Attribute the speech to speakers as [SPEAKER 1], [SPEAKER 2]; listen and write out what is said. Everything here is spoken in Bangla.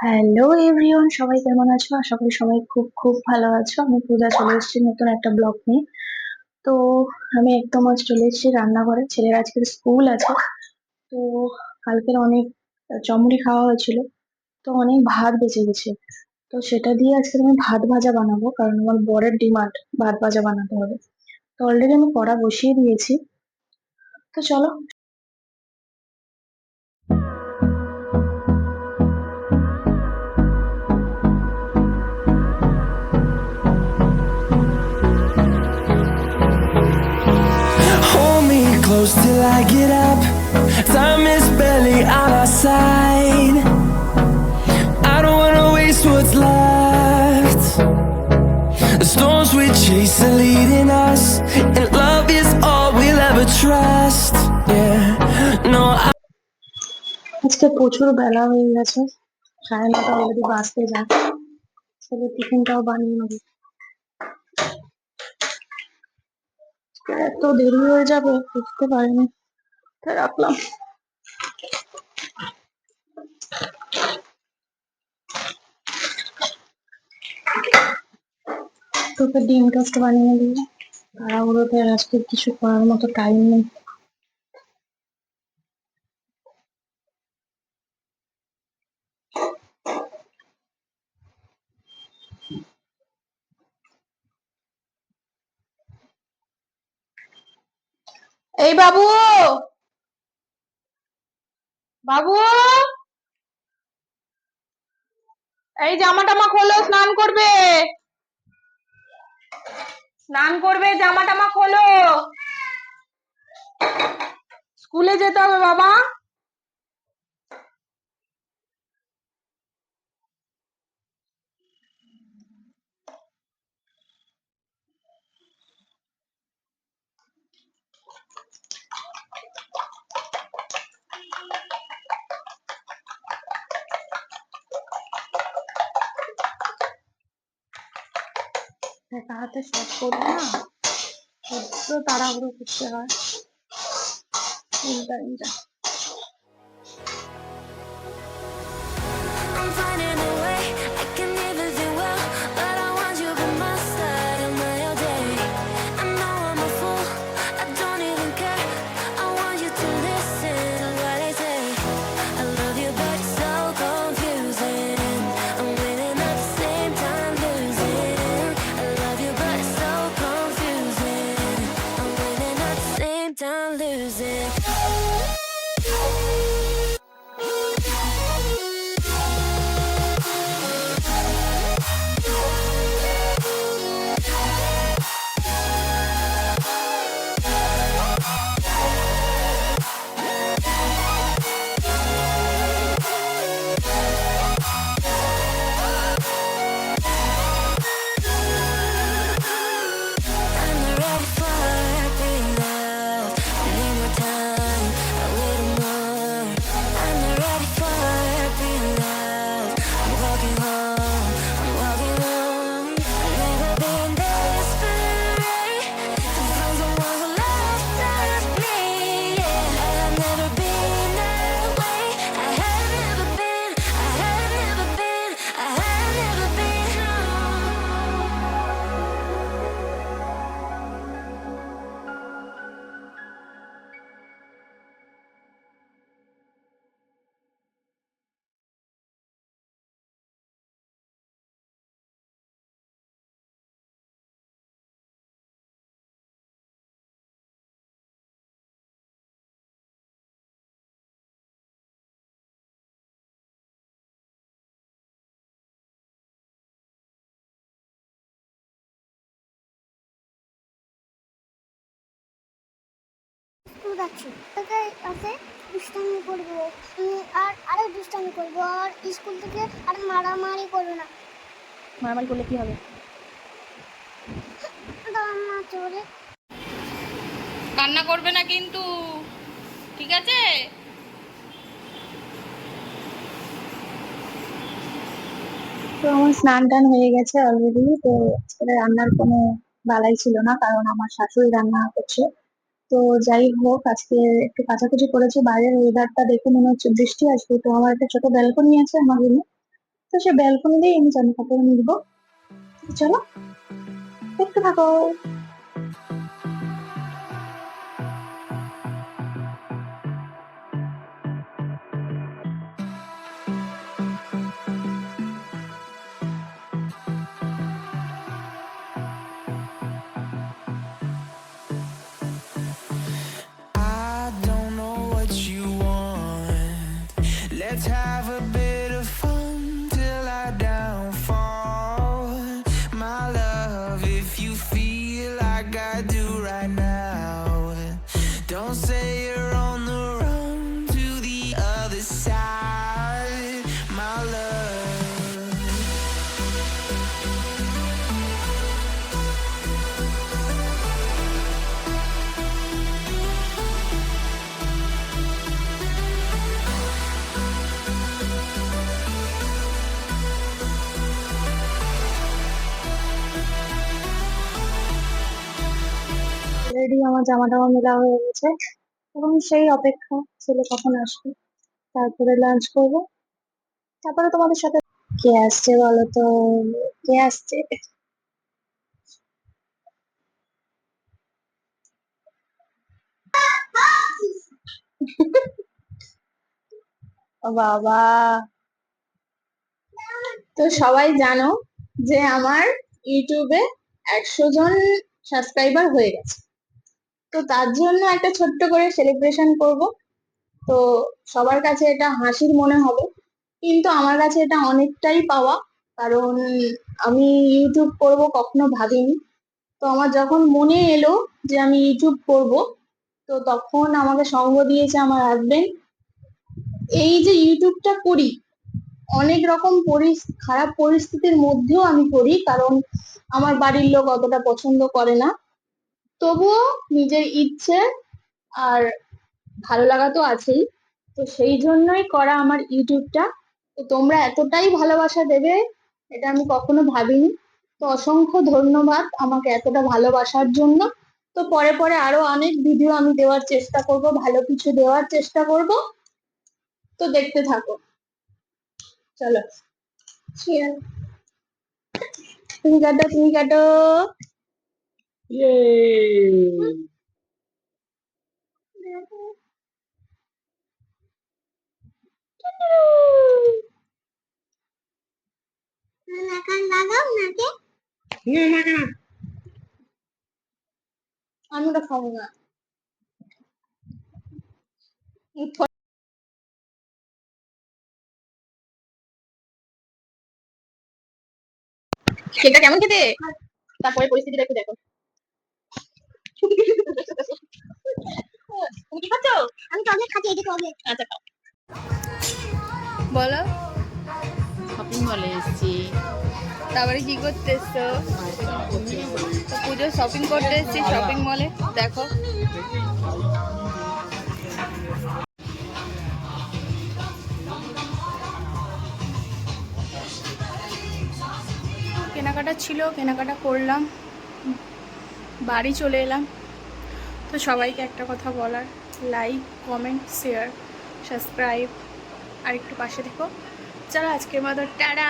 [SPEAKER 1] হ্যালো এভরিওয়ান, সবাই কেমন আছো? আশা করি সবাই খুব খুব ভালো আছো। আমি পূজা চলে এসেছি নতুন একটা ব্লগ নিয়ে। তো আমি একদম আজ চলে এসেছি রান্নাঘরে। ছেলের আজকের স্কুল আছে। তো কালকের অনেক চমড়ি খাওয়া হয়েছিল, তো অনেক ভাত বেঁচে গেছে। তো সেটা দিয়ে আজকে আমি ভাত ভাজা বানাবো, কারণ আমার বরের ডিমান্ড ভাত ভাজা বানাতে হবে। তো অলরেডি আমি কড়া বসিয়ে দিয়েছি। তো চলো।
[SPEAKER 2] Hold me close till I get up. Time is barely on our side. I don't wanna waste what's left. The storms we chase are leading us, and love is all we'll ever trust. Yeah, no,
[SPEAKER 1] আজকে প্রচুর বেলা হয়ে গেছে, 9:30 অলরেডি বাজতে যায়। ছেলের টিফিনটাও বানিয়ে নেবো। এত দেরি হয়ে যাবে বুঝতে পারিনি, তাই রাখলাম। তোকে ডিম টোস্ট বানিয়ে দিই। তাড়াহুড়োতে আর আজকে কিছু করার মতো টাইম নেই। এই বাবু, বাবু, এই জামা টামা খোলো, স্নান করবে। স্নান করবে, জামা টামা খোলো, স্কুলে যেতে হবে বাবা। একা হাতে সব করবো না, একটু তাড়াহুড়ো করতে হয়। উল্টা উল্টা।
[SPEAKER 3] I'm finding a way. I can never do well, but I want you by my side of my all day. I know I'm a fool, I don't even care. I want you to listen to what I say. I love you, but it's so confusing. I'm winning at the same time losing. I love you, but it's so confusing. I'm winning at the same time losing. I'm not ready for being loved. I need more time, a little more. I'm not ready for being loved. I'm walking home, I'm walking home. I've never been desperate to find someone who loves me. Yeah, I've never been that way. I have never been, I have never been, I have never been.
[SPEAKER 4] School যাচ্ছি থেকে আছে দুষ্টামি করবো আমি আর আরো দুষ্টামি করবো আর স্কুল থেকে আর মারামারি করবো না।
[SPEAKER 1] মারামারি করলে কি হবে?
[SPEAKER 4] মা চলে
[SPEAKER 5] কান্না করবে না কিন্তু, ঠিক আছে?
[SPEAKER 1] তো আমার স্নান টান হয়ে গেছে অলরেডি। তো আজকে রান্নার কোনো বালাই ছিল না, কারণ আমার শাশুড়ি রান্না করছে। তো যাই হোক, আজকে একটু কাচাকুচি করেছি। বাইরের ওয়েদারটা দেখে মনে হচ্ছে বৃষ্টি আসবে। তো আমার একটা ছোট ব্যালকনি আছে আমার রুমে, তো সে ব্যালকনিতেই আমি জামা কাপড় মিলবো। চলো দেখতে থাকো।
[SPEAKER 2] I don't know what you want. Let's have a bit of fun till I downfall. My love, if you feel like I do right now, don't say you're on the run to the other side. My love.
[SPEAKER 1] Already আমার জামা টামা মেলা হয়ে গেছে এবং সেই অপেক্ষা ছেলে কখন আসবে, তারপরে লাঞ্চ করবো, তারপরে তোমাদের সাথে। কে আসছে বলো তো? কে আসছে? ও বাবা, তো সবাই জানো যে আমার ইউটিউবে 100 জন সাবস্ক্রাইবার হয়ে গেছে। তো তার জন্য একটা ছোট্ট করে সেলিব্রেশন করব। তো সবার কাছে এটা হাসির মনে হবে, কিন্তু আমার কাছে এটা অনেকটাই পাওয়া। কারণ আমি ইউটিউব করব কখনো ভাবিনি। তো আমার যখন মনে এলো যে আমি ইউটিউব করব, তো তখন আমাকে সঙ্গ দিয়েছে আমার হাজবেন্ড। এই যে ইউটিউবটা করি, অনেক রকম খারাপ পরিস্থিতির মধ্যেও আমি করি, কারণ আমার বাড়ির লোক অতটা পছন্দ করে না। তবুও নিজের ইচ্ছে আর ভালো লাগা তো আছেই। তো সেই জন্যই করা আমার ইউটিউবটা। তো তোমরা এতটাই ভালোবাসা দেবে এটা আমি কখনো ভাবিনি। তো অসংখ্য ধন্যবাদ আমাকে এতটা ভালোবাসার জন্য। তো পরে পরে আরো অনেক ভিডিও আমি দেওয়ার চেষ্টা করব, ভালো কিছু দেওয়ার চেষ্টা করব। তো দেখতে থাকো। চলো, cheers। তুমি কাটো, তুমি কাটো।
[SPEAKER 4] লাগাও নাকে।
[SPEAKER 1] আমি ওটা খাবো না। কেকটা কেমন খেতে? তারপরে পরিস্থিতিটা একটু দেখো। তুমি কি খাচ্ছ?
[SPEAKER 4] আমি চকলেট খাচ্ছি, এই যে চকলেট।
[SPEAKER 1] আচ্ছা খাও।
[SPEAKER 5] বলো,
[SPEAKER 6] শপিং মলে এসেছি।
[SPEAKER 5] তারপরে কি করতে এসছো? তো পুজো শপিং করতে এসছি শপিং মলে। দেখো কেনাকাটা ছিল, কেনাকাটা করলাম, বাড়ি চলে এলাম। তো সবাইকে একটা কথা বলার, লাইক, কমেন্ট, শেয়ার, সাবস্ক্রাইব আর একটু পাশে দেখো। চলো আজকের মতো টাটা।